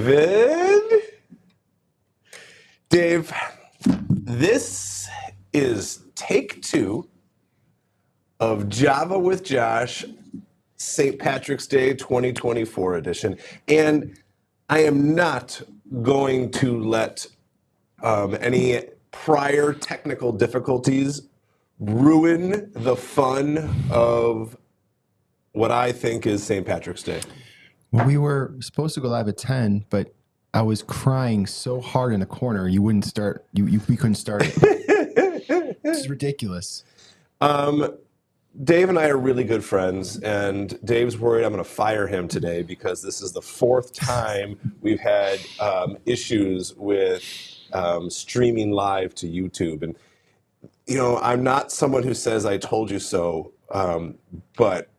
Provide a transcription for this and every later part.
David. Dave, this is take 2 of Java with Josh, St. Patrick's Day 2024 edition. And I am not going to let any prior technical difficulties ruin the fun of what I think is St. Patrick's Day. We were supposed to go live at 10, but I was crying so hard in the corner. You wouldn't start. We couldn't start it. It's ridiculous. Dave and I are really good friends, and Dave's worried I'm going to fire him today because this is the 4th time we've had issues with streaming live to YouTube. And, you know, I'm not someone who says I told you so, but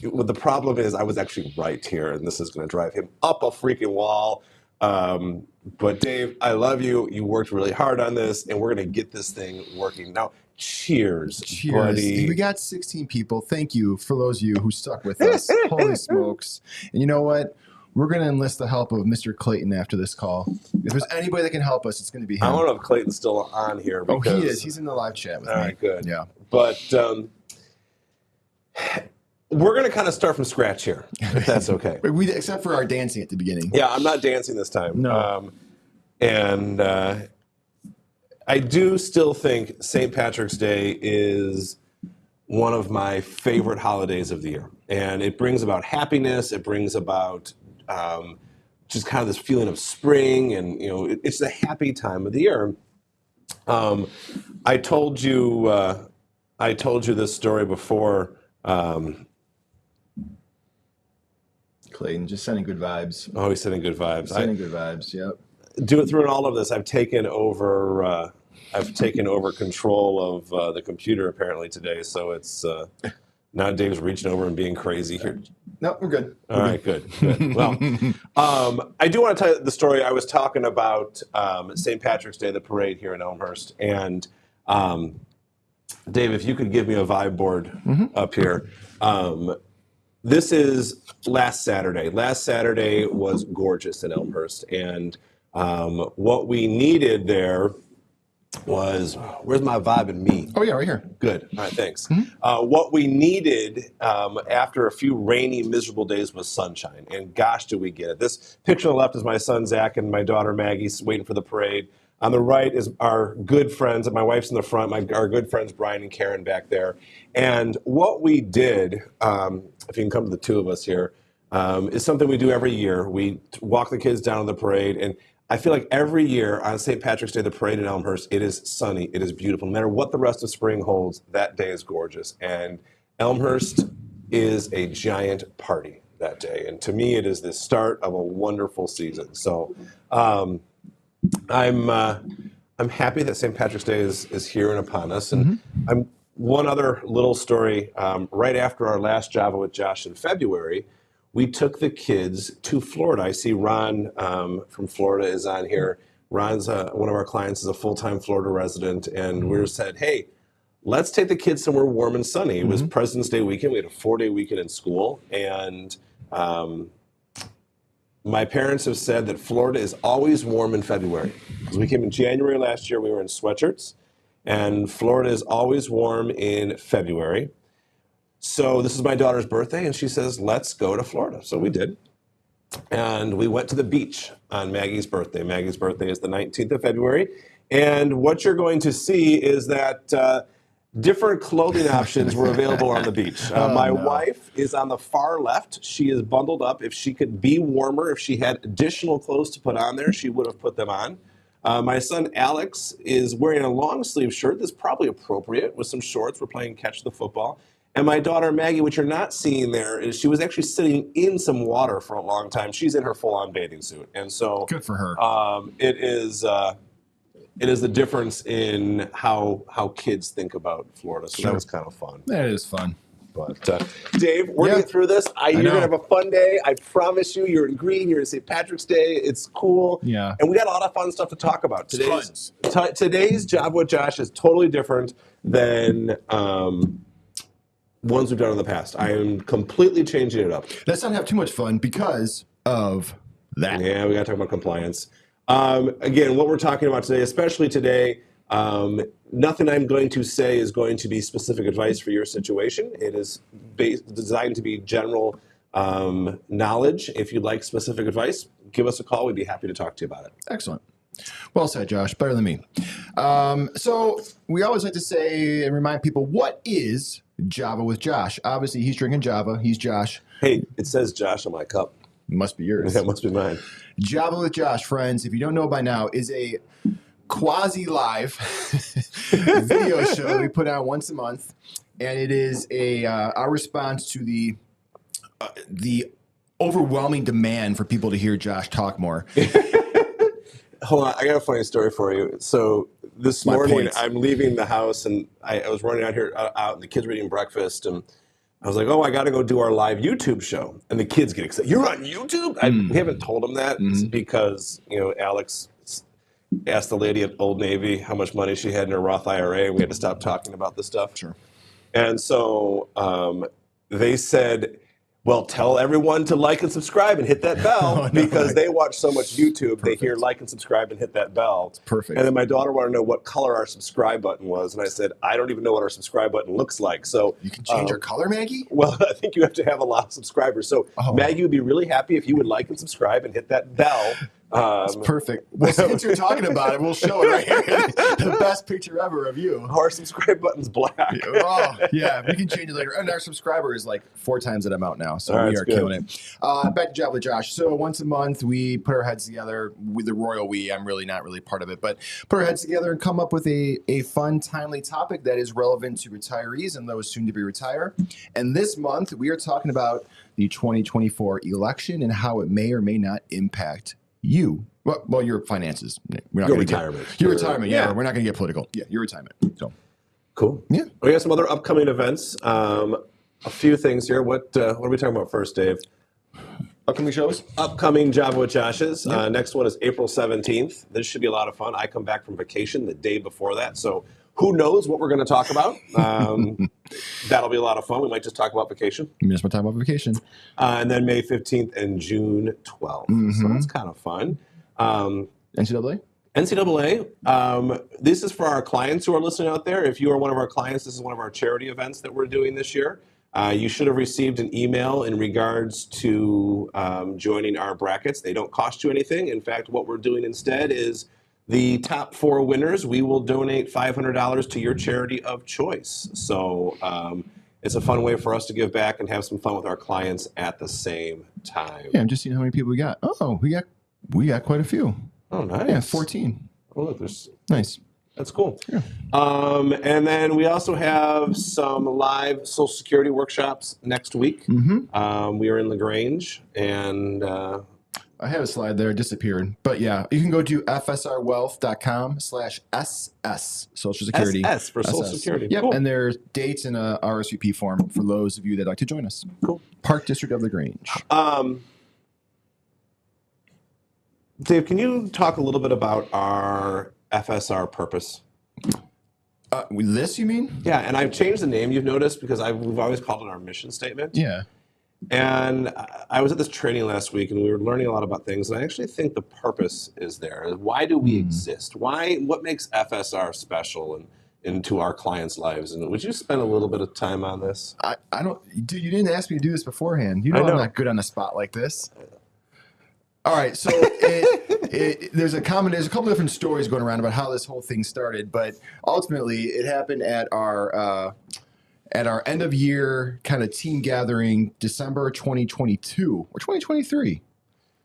the problem is I was actually right here, and this is going to drive him up a freaking wall. But Dave, I love you. You worked really hard on this, and we're going to get this thing working. Now, cheers, buddy. We got 16 people. Thank you for those of you who stuck with us. Holy smokes. And you know what? We're going to enlist the help of Mr. Clayton after this call. If there's anybody that can help us, it's going to be him. I don't know if Clayton's still on here. Oh, he is. He's in the live chat with me. All right, good. Yeah. But we're going to kind of start from scratch here, if that's okay. Except for our dancing at the beginning. Yeah, I'm not dancing this time. No. And I do still think St. Patrick's Day is one of my favorite holidays of the year. And it brings about happiness. It brings about just kind of this feeling of spring. And, you know, it's a happy time of the year. I told you this story before. Clayton, just sending good vibes. Oh, he's sending good vibes. Sending good vibes, yep. Through all of this, I've taken over control of the computer apparently today. So it's now Dave's reaching over and being crazy here. No, we're good. All right, good. Well, I do want to tell you the story. I was talking about St. Patrick's Day, the parade here in Elmhurst, and Dave, if you could give me a vibe board up here. This is last Saturday. Last Saturday was gorgeous in Elmhurst, and what we needed there was, where's my vibe and me? Oh, yeah, right here. Good. All right, thanks. What we needed after a few rainy, miserable days was sunshine, and gosh, do we get it. This picture on the left is my son, Zach, and my daughter, Maggie, waiting for the parade. On the right is our good friends, and my wife's in the front, our good friends, Brian and Karen, back there. And what we did, if you can come to the two of us here, is something we do every year. We walk the kids down to the parade, and I feel like every year on St. Patrick's Day, the parade in Elmhurst, it is sunny, it is beautiful. No matter what the rest of spring holds, that day is gorgeous. And Elmhurst is a giant party that day. And to me, it is the start of a wonderful season. So I'm happy that St. Patrick's Day is here and upon us. And one other little story, right after our last Java with Josh in February, we took the kids to Florida. I see Ron from Florida is on here. Ron's one of our clients, is a full-time Florida resident, and we said, hey, let's take the kids somewhere warm and sunny. It was President's Day weekend. We had a 4-day weekend in school, and my parents have said that Florida is always warm in February. Because we came in January last year, we were in sweatshirts, and Florida is always warm in February. So this is my daughter's birthday, and she says, let's go to Florida. So we did. And we went to the beach on Maggie's birthday. Maggie's birthday is the 19th of February. And what you're going to see is that different clothing options were available on the beach. My wife is on the far left. She is bundled up. If she could be warmer, if she had additional clothes to put on there, she would have put them on. My son Alex is wearing a long sleeve shirt that's probably appropriate with some shorts. We're playing catch the football. And my daughter Maggie, which you're not seeing there, is she was actually sitting in some water for a long time. She's in her full-on bathing suit, and so good for her. It is the difference in how kids think about Florida. So that was kind of fun. That is fun. But Dave, we're going through this. You're going to have a fun day. I promise you. You're in green. You're in St. Patrick's Day. It's cool. Yeah. And we got a lot of fun stuff to talk about. Today's Job with Josh is totally different than ones we've done in the past. I am completely changing it up. Let's not have too much fun because of that. Yeah, we got to talk about compliance. Again, what we're talking about today, especially today, nothing I'm going to say is going to be specific advice for your situation. It is designed to be general knowledge. If you'd like specific advice, give us a call. We'd be happy to talk to you about it. Excellent. Well said, Josh. Better than me. So we always like to say and remind people, what is Java with Josh? Obviously, he's drinking Java. He's Josh. Hey, it says Josh on my cup. Must be yours. That must be mine. Java with Josh, friends, if you don't know by now, is a quasi-live video show we put out once a month, and it is our response to the overwhelming demand for people to hear Josh talk more. Hold on, I got a funny story for you. So this morning, I'm leaving the house, and I was running out here, and the kids were eating breakfast, and I was like, oh, I got to go do our live YouTube show. And the kids get excited. You're on YouTube? We haven't told them that because, Alex asked the lady at Old Navy how much money she had in her Roth IRA, and we had to stop talking about this stuff. Sure. And so they said, well, tell everyone to like and subscribe and hit that bell because they watch so much YouTube. Perfect. They hear like and subscribe and hit that bell. It's perfect. And then my daughter wanted to know what color our subscribe button was. And I said, I don't even know what our subscribe button looks like. So you can change your color, Maggie? Well, I think you have to have a lot of subscribers. So Maggie would be really happy if you would like and subscribe and hit that bell. That's perfect. Well, since you're talking about it, we'll show it right here. The best picture ever of you. Our subscribe button's black. Oh, yeah. We can change it later. And our subscriber is like 4 times that amount now. So we are killing it. Back to Java with Josh. So once a month, we put our heads together with the royal we. I'm really not really part of it. But put our heads together and come up with a fun, timely topic that is relevant to retirees and those soon to be retire. And this month, we are talking about the 2024 election and how it may or may not impact you. Well, your finances. We're not your retirement. Your retirement. Yeah, we're not going to get political. Yeah, your retirement. So cool. Yeah. We have some other upcoming events. A few things here. What are we talking about first, Dave? Upcoming shows? Upcoming Java with Josh's. Next one is April 17th. This should be a lot of fun. I come back from vacation the day before that. So who knows what we're going to talk about? That'll be a lot of fun. We might just talk about vacation. Miss my time about vacation. And then May 15th and June 12th. So that's kind of fun. NCAA? NCAA. This is for our clients who are listening out there. If you are one of our clients, this is one of our charity events that we're doing this year. You should have received an email in regards to joining our brackets. They don't cost you anything. In fact, what we're doing instead is the top 4 winners, we will donate $500 to your charity of choice. So it's a fun way for us to give back and have some fun with our clients at the same time. Yeah, I'm just seeing how many people we got. Oh, we got quite a few. Oh, nice. Yeah, 14. Oh, look, there's nice. That's cool. Yeah. And then we also have some live Social Security workshops next week. We are in LaGrange, and I had a slide there, it disappeared. But yeah, you can go to fsrwealth.com/SS, Social Security. SS for Social Security. Yep, cool. And there's dates in a RSVP form for those of you that like to join us. Cool. Park District of LaGrange. Dave, can you talk a little bit about our FSR purpose? This, you mean? Yeah, and I've changed the name, you've noticed, because we've always called it our mission statement. Yeah. And I was at this training last week, and we were learning a lot about things, and I actually think the purpose is there. Why do we exist? What makes FSR special and into our clients' lives? And would you spend a little bit of time on this? I don't, dude, you didn't ask me to do this beforehand. You know I'm not good on a spot like this. All right, so there's a couple different stories going around about how this whole thing started, but ultimately it happened at our end of year kind of team gathering, December 2022 or 2023.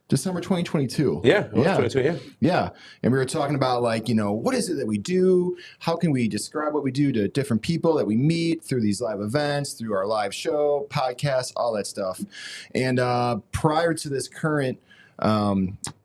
December 2022. Yeah, 2022, yeah. And we were talking about what is it that we do? How can we describe what we do to different people that we meet through these live events, through our live show, podcasts, all that stuff. And prior to this current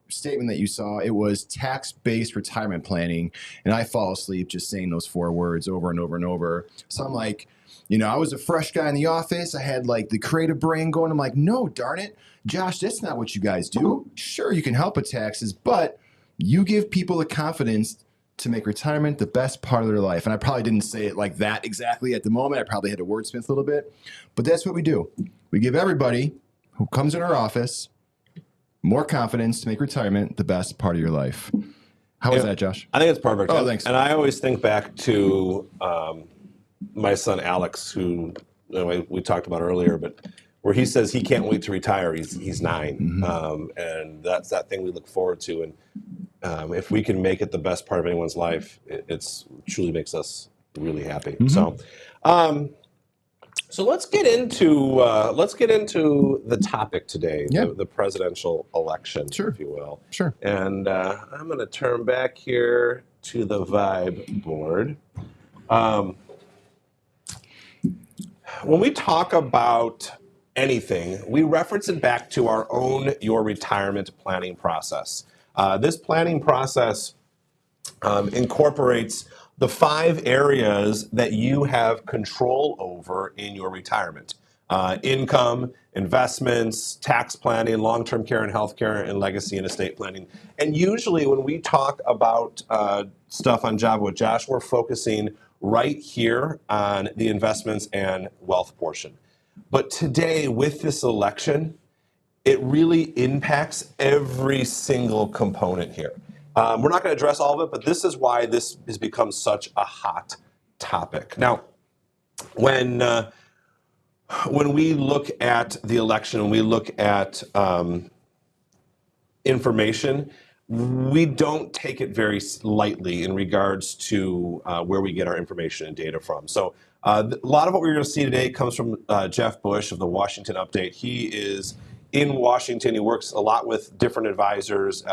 statement that you saw, it was tax-based retirement planning. And I fall asleep just saying those 4 words over and over and over. So I'm like, I was a fresh guy in the office. I had the creative brain going. I'm like, no, darn it. Josh, that's not what you guys do. Sure, you can help with taxes, but you give people the confidence to make retirement the best part of their life. And I probably didn't say it like that exactly at the moment. I probably had to wordsmith a little bit. But that's what we do. We give everybody who comes in our office more confidence to make retirement the best part of your life. How was that, Josh? I think it's perfect. Oh, thanks. And I always think back to my son Alex, who we talked about earlier, but where he says he can't wait to retire. He's 9, and that's that thing we look forward to. And if we can make it the best part of anyone's life, it's truly makes us really happy. So let's get into the topic today, the presidential election, if you will. Sure. And I'm going to turn back here to the vibe board. When we talk about anything, we reference it back to our own your retirement planning process. This planning process incorporates the 5 areas that you have control over in your retirement. Income, investments, tax planning, long-term care and healthcare, and legacy and estate planning. And usually when we talk about stuff on Java with Josh, we're focusing right here on the investments and wealth portion. But today with this election, it really impacts every single component here. We're not going to address all of it, but this is why this has become such a hot topic. Now, when we look at the election, when we look at information, we don't take it very lightly in regards to where we get our information and data from. So a lot of what we're going to see today comes from Jeff Bush of the Washington Update. He is in Washington. He works a lot with different advisors,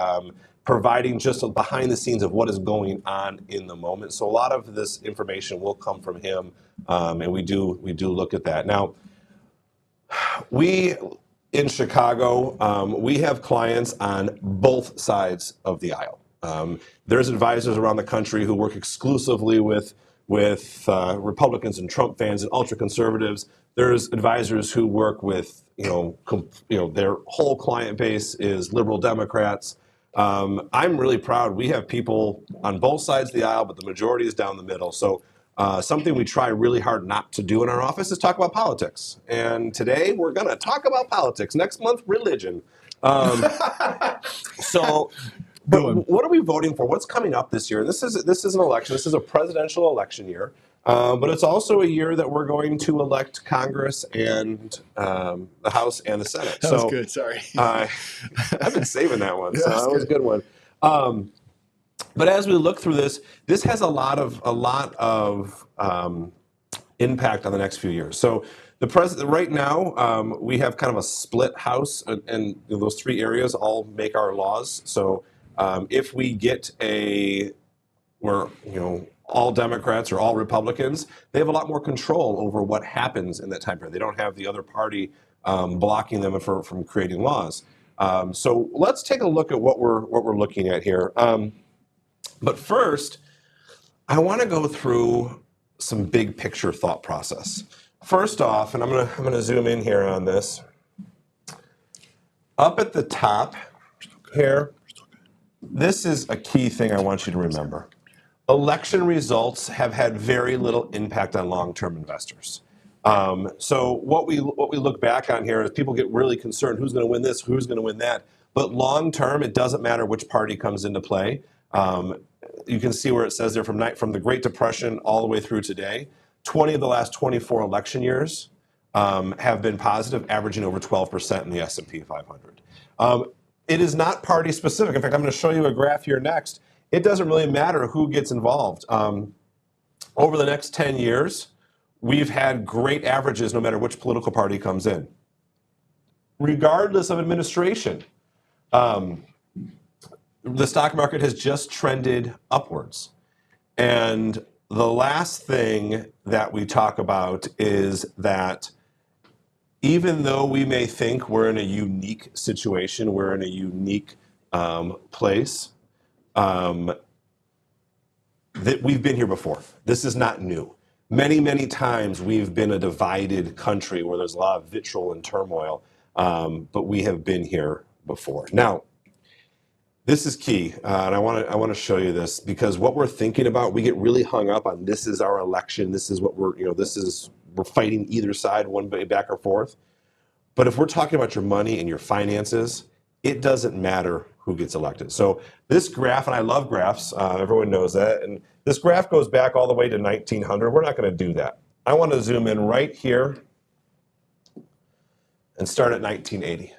providing just a behind the scenes of what is going on in the moment. So a lot of this information will come from him, and we do look at that. Now, we in Chicago, we have clients on both sides of the aisle. There's advisors around the country who work exclusively with Republicans and Trump fans and ultra conservatives. There's advisors who work with their whole client base is liberal Democrats. I'm really proud. We have people on both sides of the aisle, but the majority is down the middle. So something we try really hard not to do in our office is talk about politics. And today we're going to talk about politics. Next month, religion. But what are we voting for? What's coming up this year? This is an election. This is a presidential election year. But it's also a year that we're going to elect Congress and the House and the Senate. That was good. Sorry. I've been saving that one. So that was a good one. But as we look through this has a lot of impact on the next few years. So the president right now, we have kind of a split House, and those 3 areas all make our laws. So if we get all Democrats or all Republicans, they have a lot more control over what happens in that time period. They don't have the other party blocking them from creating laws. So let's take a look at what we're looking at here. But first, I want to go through some big picture thought process. First off, and I'm gonna zoom in here on this. Up at the top here, this is a key thing I want you to remember. Election results have had very little impact on long-term investors. So what we look back on here is people get really concerned, who's going to win this, who's going to win that. But long-term, it doesn't matter which party comes into play. You can see where it says there from the Great Depression all the way through today, 20 of the last 24 election years have been positive, averaging over 12% in the S&P 500. It is not party specific. In fact, I'm going to show you a graph here next. It doesn't really matter who gets involved. Over the next 10 years, we've had great averages no matter which political party comes in. Regardless of administration, the stock market has just trended upwards. And the last thing that we talk about is that even though we may think we're in a unique situation, we're in a unique place, that we've been here before. This is not new. Many, many times we've been a divided country where there's a lot of vitriol and turmoil, but we have been here before. Now, this is key, and I want to show you this because what we're thinking about, we get really hung up on. This is our election. This is what we're fighting either side, one back or forth. But if we're talking about your money and your finances, it doesn't matter who gets elected. So this graph, and I love graphs, everyone knows that, and this graph goes back all the way to 1900. We're not going to do that. I want to zoom in right here and start at 1980.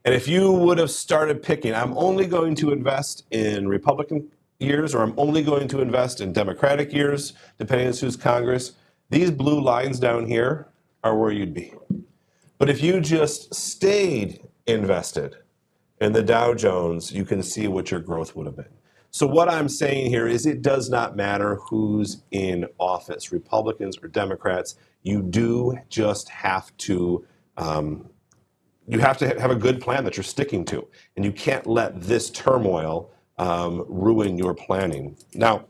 And if you would have started picking, I'm only going to invest in Republican years, or I'm only going to invest in Democratic years, depending on who's Congress, these blue lines down here are where you'd be. But if you just stayed invested in the Dow Jones, you can see what your growth would have been. So what I'm saying here is it does not matter who's in office, Republicans or Democrats. You do just have to have a good plan that you're sticking to, and you can't let this turmoil ruin your planning. Now,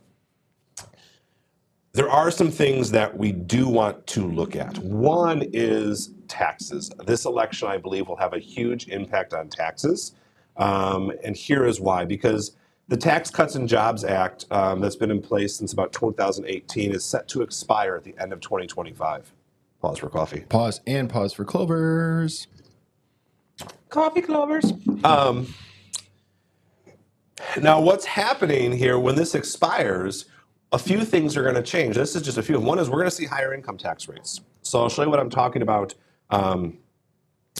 there are some things that we do want to look at. One is taxes. This election, I believe, will have a huge impact on taxes. And here is why. Because the Tax Cuts and Jobs Act that's been in place since about 2018 is set to expire at the end of 2025. Pause for coffee. Pause and pause for clovers. Coffee clovers. Now, what's happening here when this expires, a few things are going to change. This is just a few. One is we're going to see higher income tax rates. So I'll show you what I'm talking about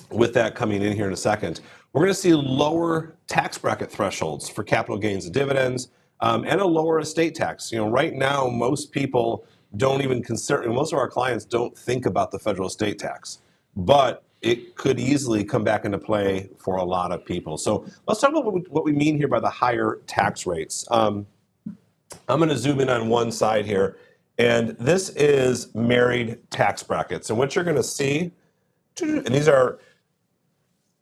with that coming in here in a second. We're going to see lower tax bracket thresholds for capital gains and dividends, and a lower estate tax. You know, right now, most people don't even consider, most of our clients don't think about the federal estate tax, but it could easily come back into play for a lot of people. So let's talk about what we mean here by the higher tax rates. I'm going to zoom in on one side here, and this is married tax brackets. And what you're going to see, and these are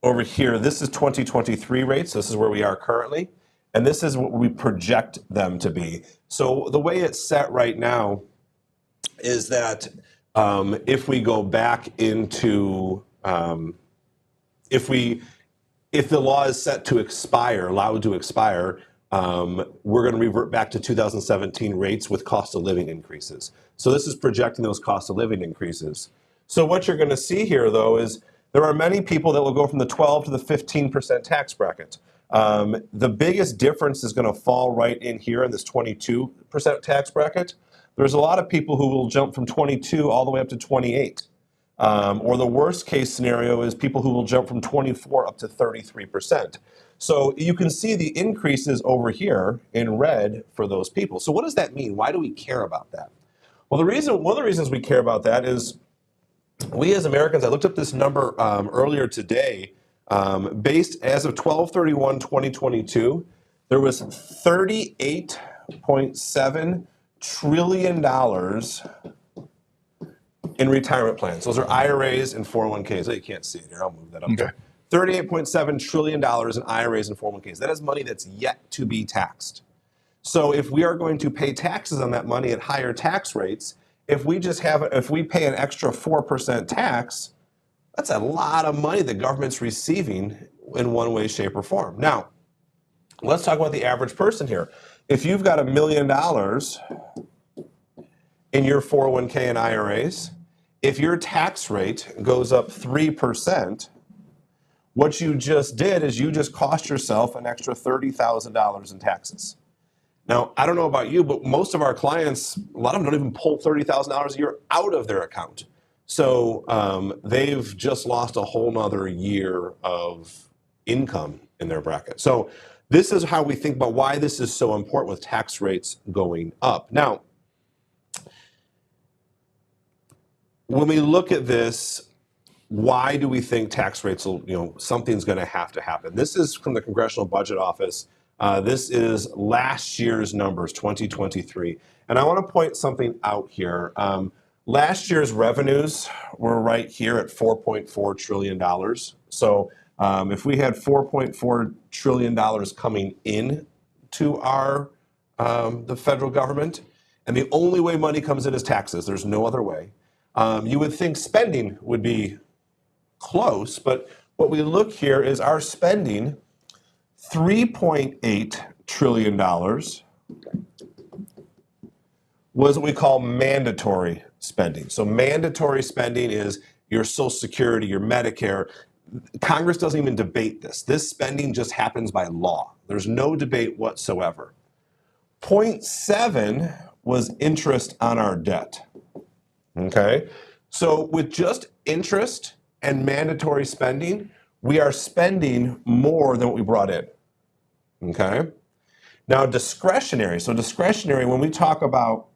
over here, this is 2023 rates. This is where we are currently, and this is what we project them to be. So the way it's set right now is that if we go back into if the law is set to expire, allowed to expire, we're going to revert back to 2017 rates with cost of living increases. So this is projecting those cost of living increases. So what you're going to see here, though, is there are many people that will go from the 12 to the 15% tax bracket. The biggest difference is going to fall right in here in this 22% tax bracket. There's a lot of people who will jump from 22 all the way up to 28. Or the worst case scenario is people who will jump from 24 up to 33%. So you can see the increases over here in red for those people. So what does that mean? Why do we care about that? Well, one of the reasons we care about that is we as Americans, I looked up this number earlier today, based as of 12/31/2022, there was $38.7 trillion in retirement plans. Those are IRAs and 401ks. Oh, you can't see it here. I'll move that up there. $38.7 trillion in IRAs and 401ks. That is money that's yet to be taxed. So if we are going to pay taxes on that money at higher tax rates, if we pay an extra 4% tax, that's a lot of money the government's receiving in one way, shape, or form. Now, let's talk about the average person here. If you've got $1 million in your 401k and IRAs, if your tax rate goes up 3%, what you just did is you just cost yourself an extra $30,000 in taxes. Now, I don't know about you, but most of our clients, a lot of them don't even pull $30,000 a year out of their account. So they've just lost a whole nother year of income in their bracket. So this is how we think about why this is so important with tax rates going up. Now, when we look at this, why do we think tax rates will, something's going to happen? This is from the Congressional Budget Office. This is last year's numbers, 2023. And I want to point something out here. Last year's revenues were right here at $4.4 trillion. So if we had $4.4 trillion coming in to the federal government, and the only way money comes in is taxes, there's no other way, you would think spending would be close, but what we look here is our spending, $3.8 trillion was what we call mandatory spending. So mandatory spending is your Social Security, your Medicare, Congress doesn't even debate this. This spending just happens by law. There's no debate whatsoever. Point 7 was interest on our debt. Okay? So with just interest and mandatory spending, we are spending more than what we brought in. Okay? Now, discretionary. So discretionary, when we talk about,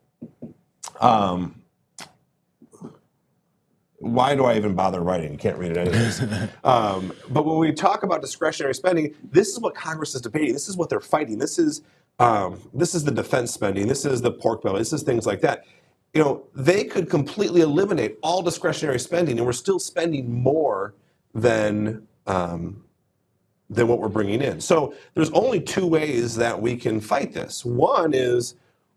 why do I even bother writing? You can't read it anyways. But when we talk about discretionary spending, this is what Congress is debating. This is what they're fighting. This is the defense spending. This is the pork belly. This is things like that. You know, they could completely eliminate all discretionary spending, and we're still spending more than what we're bringing in. So there's only 2 ways that we can fight this. One is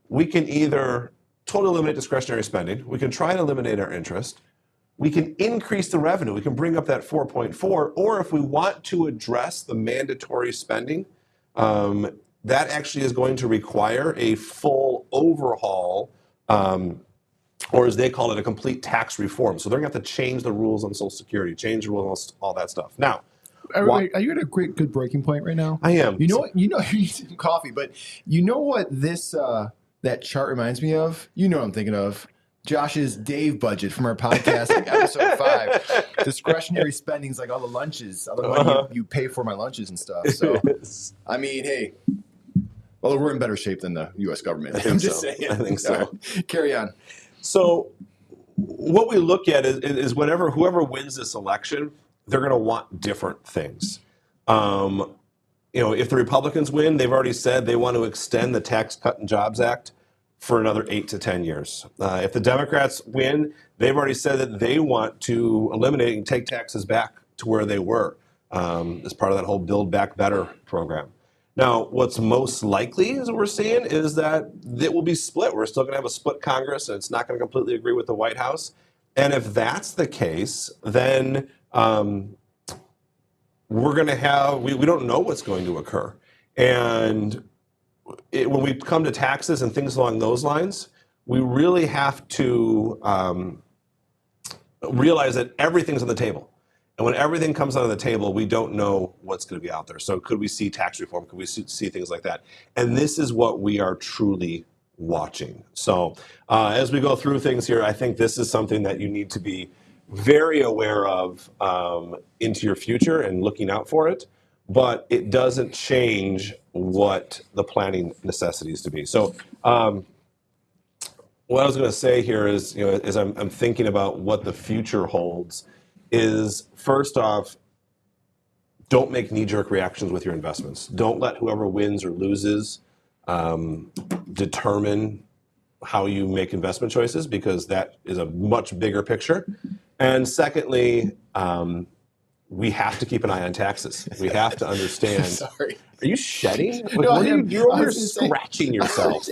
we can either totally eliminate discretionary spending. We can try and eliminate our interest. We can increase the revenue. We can bring up that 4.4. Or if we want to address the mandatory spending, that actually is going to require a full overhaul, or as they call it, a complete tax reform. So they're going to have to change the rules on Social Security, change the rules, all that stuff. Now, are you at a good breaking point right now? I am. You know what? You need some coffee, but you know what this that chart reminds me of? You know what I'm thinking of. Josh's Dave budget from our podcast, like episode 5. Discretionary spending is like all the lunches, all the money you pay for my lunches and stuff. So, I mean, hey, well, we're in better shape than the U.S. government. I'm just saying. I think so. Right. Carry on. So what we look at is whoever wins this election, they're going to want different things. If the Republicans win, they've already said they want to extend the Tax Cut and Jobs Act for another 8 to 10 years. If the Democrats win, they've already said that they want to eliminate and take taxes back to where they were as part of that whole Build Back Better program. Now, what's most likely, as we're seeing, is that it will be split. We're still going to have a split Congress, and it's not going to completely agree with the White House. And if that's the case, then we're going to have, we don't know what's going to occur. And when we come to taxes and things along those lines, we really have to realize that everything's on the table. And when everything comes onto the table, we don't know what's going to be out there. So could we see tax reform? Could we see things like that? And this is what we are truly watching. So as we go through things here, I think this is something that you need to be very aware of into your future and looking out for it. But it doesn't change what the planning necessities to be. So what I was going to say here is, as I'm thinking about what the future holds, is first off, don't make knee-jerk reactions with your investments. Don't let whoever wins or loses determine how you make investment choices, because that is a much bigger picture. And secondly, we have to keep an eye on taxes. We have to understand. Sorry. Are you shedding? No, You're over here scratching yourself.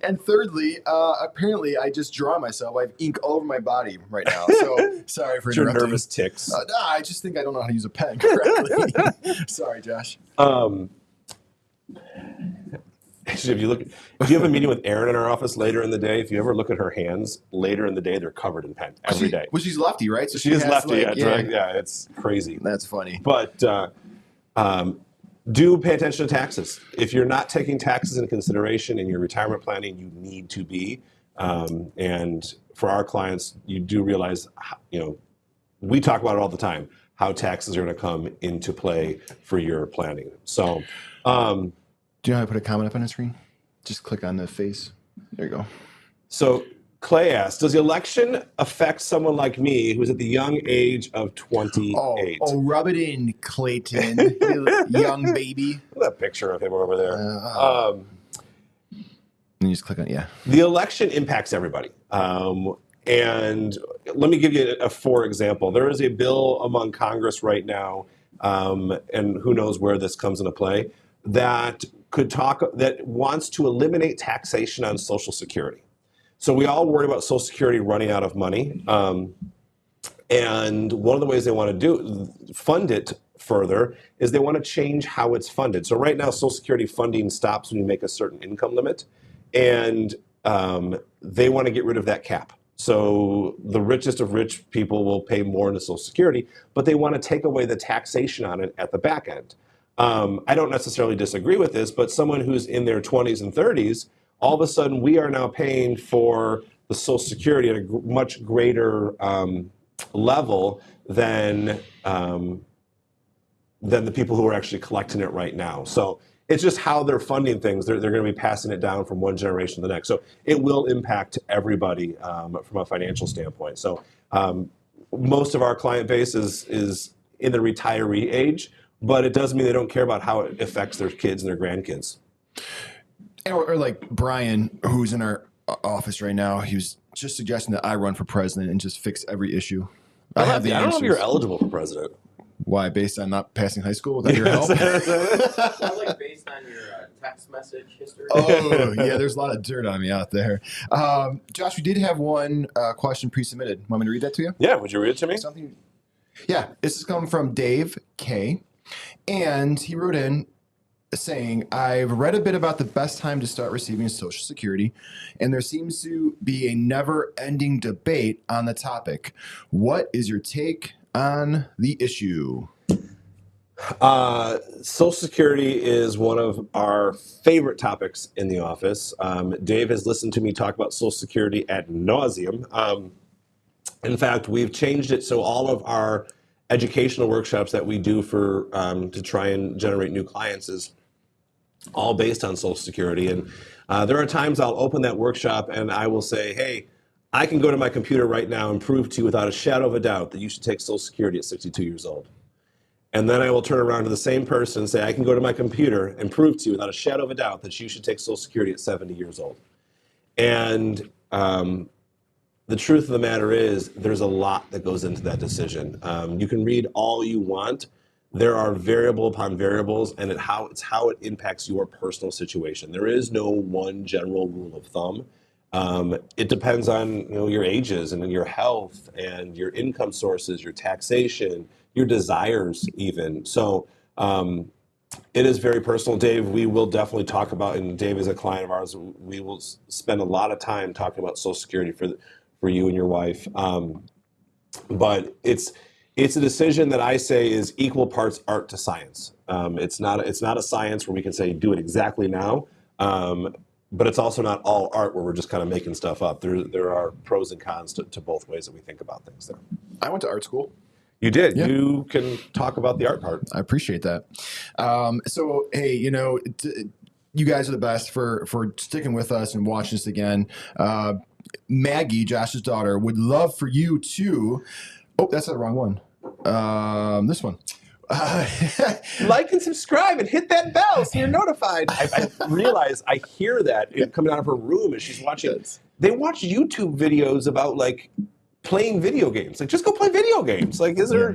And thirdly, apparently I just draw myself. I have ink all over my body right now. So sorry for your interrupting. Nervous ticks. No, I just think I don't know how to use a pen correctly. Sorry, Josh. Actually, if you have a meeting with Erin in our office later in the day, if you ever look at her hands later in the day, they're covered in pen every day. Well, she's lefty, right? So she is lefty. Yeah, It's crazy. That's funny. But do pay attention to taxes. If you're not taking taxes into consideration in your retirement planning, you need to be. And for our clients, you do realize, we talk about it all the time, how taxes are going to come into play for your planning. So, do you know how to put a comment up on the screen? Just click on the face. There you go. So Clay asks, does the election affect someone like me who's at the young age of 28? Oh, rub it in, Clayton, you young baby. Look at that picture of him over there. And you just click on, yeah. The election impacts everybody. And let me give you a for example. There is a bill among Congress right now, and who knows where this comes into play, that wants to eliminate taxation on Social Security. So we all worry about Social Security running out of money. And one of the ways they want to fund it further is they want to change how it's funded. So right now, Social Security funding stops when you make a certain income limit. And they want to get rid of that cap. So the richest of rich people will pay more into Social Security, but they want to take away the taxation on it at the back end. I don't necessarily disagree with this, but someone who's in their 20s and 30s, all of a sudden we are now paying for the Social Security at a much greater level than the people who are actually collecting it right now. So it's just how they're funding things. They're going to be passing it down from one generation to the next. So it will impact everybody from a financial standpoint. So most of our client base is in the retiree age, but it doesn't mean they don't care about how it affects their kids and their grandkids. Or like Brian, who's in our office right now, he was just suggesting that I run for president and just fix every issue. I don't know if you're eligible for president. Why? Based on not passing high school without your help? Like based on your text message history. Oh, yeah, there's a lot of dirt on me out there. Josh, we did have one question pre-submitted. Want me to read that to you? Yeah, would you read it to me? Yeah, this is coming from Dave K. And he wrote in saying, I've read a bit about the best time to start receiving Social Security, and there seems to be a never-ending debate on the topic. What is your take on the issue? Social Security is one of our favorite topics in the office. Dave has listened to me talk about Social Security ad nauseum. In fact, we've changed it so all of our educational workshops that we do for to try and generate new clients is all based on Social Security. And there are times I'll open that workshop and I will say, hey, I can go to my computer right now and prove to you without a shadow of a doubt that you should take Social Security at 62 years old. And then I will turn around to the same person and say, I can go to my computer and prove to you without a shadow of a doubt that you should take Social Security at 70 years old. And the truth of the matter is there's a lot that goes into that decision. You can read all you want. There are variable upon variables, and it's how it impacts your personal situation. There is no one general rule of thumb. It depends on your ages and your health and your income sources, your taxation, your desires even. So it is very personal. Dave, we will definitely talk about, and Dave is a client of ours, we will spend a lot of time talking about Social Security for you and your wife. But it's a decision that I say is equal parts art to science. It's not a science where we can say do it exactly now. But it's also not all art where we're just kind of making stuff up. There are pros and cons to both ways that we think about things there. I went to art school. You did. Yeah. You can talk about the art part. I appreciate that. So, hey, you guys are the best for sticking with us and watching us again. Maggie, Josh's daughter, would love for you to... Oh, that's the wrong one. This one. Like and subscribe and hit that bell so you're notified. I realize I hear that coming out of her room as she's watching. They watch YouTube videos about like playing video games. Like, just go play video games. Like, is there,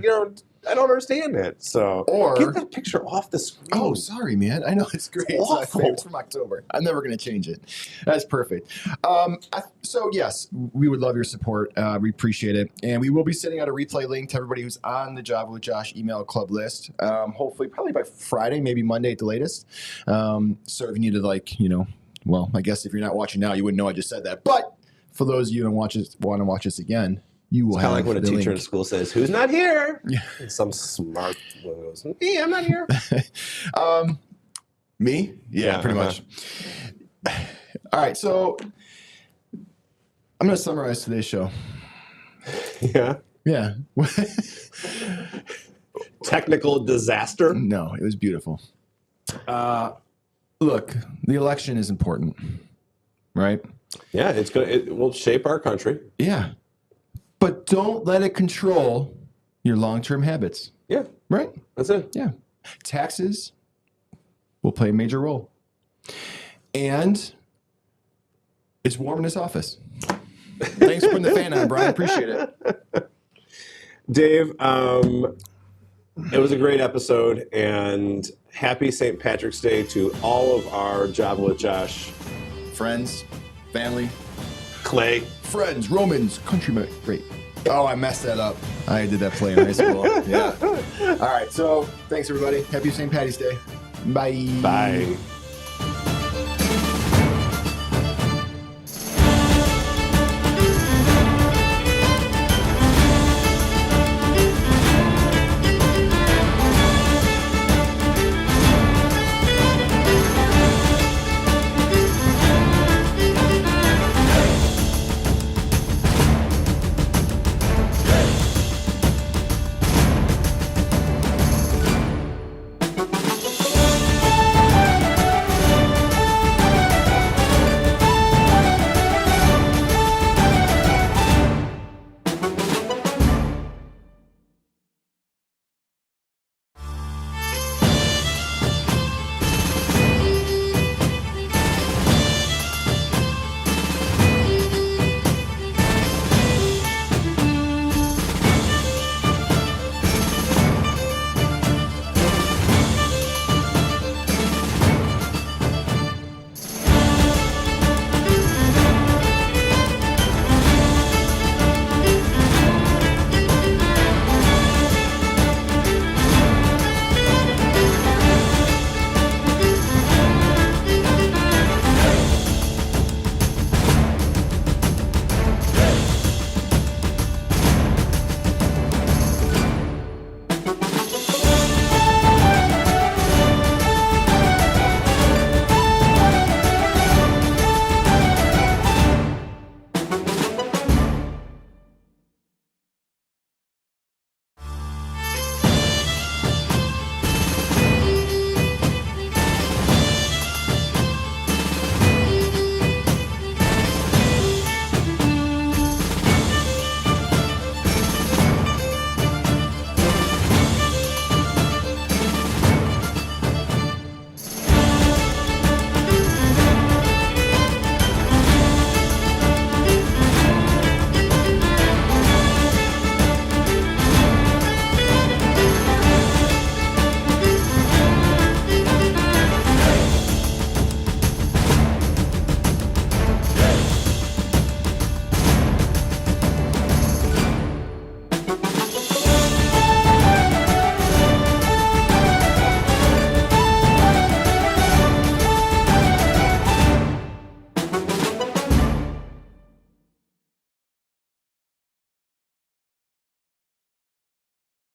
I don't understand it. So, or get that picture off the screen. Oh, sorry, man. I know it's great. It's my favorite. It's from October. I'm never going to change it. That's perfect. So, yes, we would love your support. We appreciate it. And we will be sending out a replay link to everybody who's on the Java with Josh email club list. Hopefully, probably by Friday, maybe Monday at the latest. So if you need to, well, I guess if you're not watching now, you wouldn't know I just said that. But for those of you who want to watch this again, you will have kind of like when a teacher link. In school says, "Who's not here?" Yeah. And some smart one goes, "Hey, I'm not here." Me? Yeah, pretty much. All right, so I'm going to summarize today's show. Yeah. Yeah. Technical disaster? No, it was beautiful. Look, the election is important, right? Yeah, it will shape our country. Yeah. But don't let it control your long-term habits. Yeah. Right? That's it. Yeah. Taxes will play a major role. And it's warm in this office. Thanks for putting the fan on, Brian. Appreciate it. Dave, it was a great episode, and happy St. Patrick's Day to all of our Java with Josh friends, family, Clay, friends, Romans, countrymen. Great. Oh, I messed that up. I did that play in high school. Yeah. All right. So thanks, everybody. Happy St. Patty's Day. Bye. Bye.